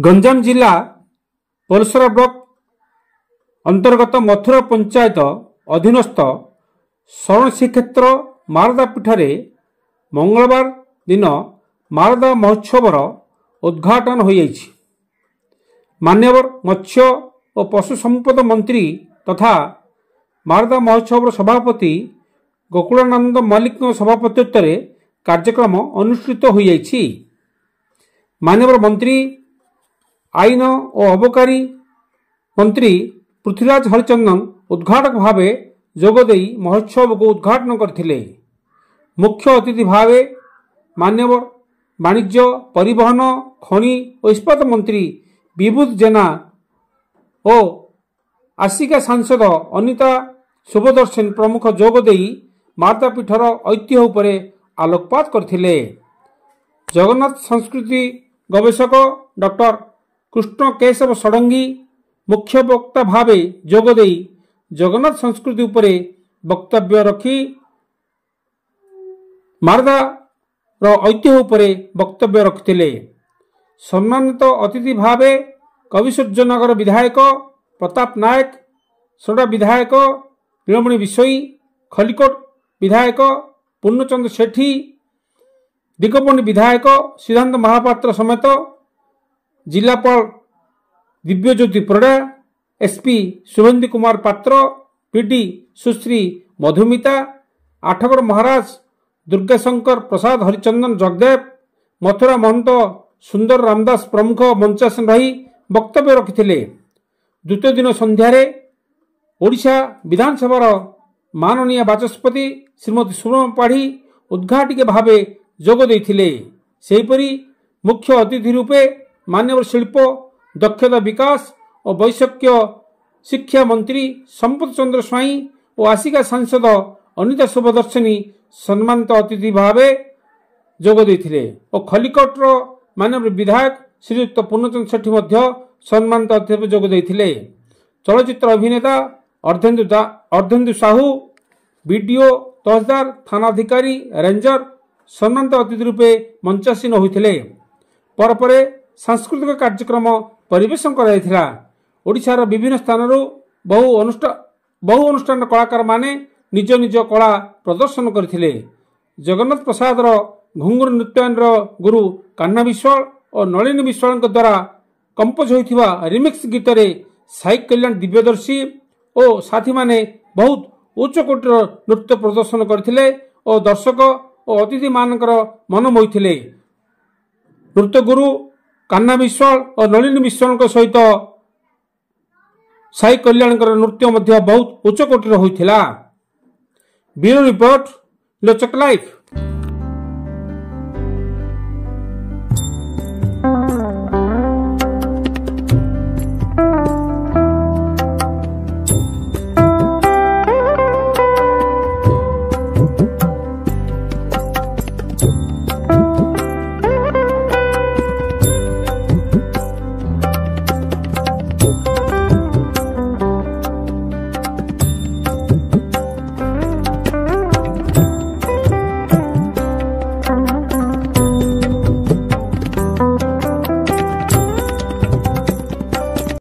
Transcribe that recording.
गंजाम जिला पलसरा ब्लॉक अंतर्गत मथुरा पंचायत अधीनस्थ शरण श्रीक्षेत्र मारदा पीठरे मंगलवार दिन मारदा महोत्सवर उद्घाटन हो जाइछि। मान्यवर मत्स्य और पशु संपद मंत्री तथा मारदा महोत्सवर सभापति गोकुलानंद मल्लिक सभापतित्व में कार्यक्रम अनुष्ठित हो जाइछि। मान्यवर मंत्री आईन और अबकारी मंत्री पृथ्वीराज हरिचंदन उद्घाटक भावे जोगदेई महोत्सव को उद्घाटन करथिले। मुख्य अतिथि भावे मान्यवर वाणिज्य परिवहन खनि और इस्पात मंत्री विभूत जेना और आसिका सांसद अनिता शुभदर्शन प्रमुख जोगदेई मारदा पीठर ऐतिह्य उपरे आलोकपात करथिले। जगन्नाथ संस्कृति गवेषक डॉक्टर कृष्ण केशव षडंगी मुख्य वक्ता भावे जोगदेई जगन्नाथ संस्कृति उपरे वक्तव्य रखी मारदा ऐतिह्य उपरे वक्तव्य रखिथिले। सम्मानित अतिथि भावे कविसूर्यनगर विधायक प्रताप नायक, सोडा विधायक नीलमणि बिशोई, खलिकोट विधायक पूर्णचंद्र सेठी, दिगपंडी विधायक सिद्धांत महापात्र समेत जिलापाल दिव्यज्योति परिडा, एसपी शुभेन्दु कुमार पात्र, पीडी सुश्री मधुमिता, आठगड़ महाराज दुर्गाशंकर प्रसाद हरिचंदन जगदेव, मथुरा महंत सुंदर रामदास प्रमुख मंचासन रही वक्तव्य रखिथिले। द्वितीय दिन संध्यारे ओडिशा विधानसभा माननीय बाचस्पति श्रीमती सुब्रह्मण्य पाढ़ी उद्घाटिका भावे जोग देथिले। सेहिपरि मुख्य अतिथि रूपे मान्यवर शिल्प दक्षता विकास और वैषयिक शिक्षा मंत्री संपत चंद्र स्वाई और आसिका सांसद अनिता शुभदर्शनी सम्मानित अतिथि भावे जोग देथिले और खलिकोटर माननीय विधायक श्रीयुक्त पूर्णचंद्र सेठी मध्य सम्मानित अतिथि जोग देथिले। चलचित्र अभिनेता अर्धेन्दु साहू, बीडीओ, तहसीलदार, थानाधिकारी, रेंजर सम्मानित अतिथि रूपे मंचासीन होइथिले। परपरे सांस्कृतिक कार्यक्रम परिवेशन कराइथिला। ओडिशार विभिन्न स्थानरू बहु अनुष्ठान कलाकार माने निज निज कला प्रदर्शन करथिले। जगन्नाथ प्रसाद घुंगुर नृत्यायन गुरु कान्हा विश्वाल और नलिनी विश्वाल द्वारा कंपोज होइथिबा रिमिक्स गीत रे साई कल्याण दिव्यदर्शी और साथी माने बहुत उच्च कोटर नृत्य प्रदर्शन करथिले और दर्शक और अतिथि मानकर मन मोहिथिले। नृत्य गुरु कान्हा विश्वाल और नलिनी विश्वाल सहित साई कल्याण नृत्य बहुत उच्च कोटर होइथिला। ब्यूरो रिपोर्ट लोचक लाइफ।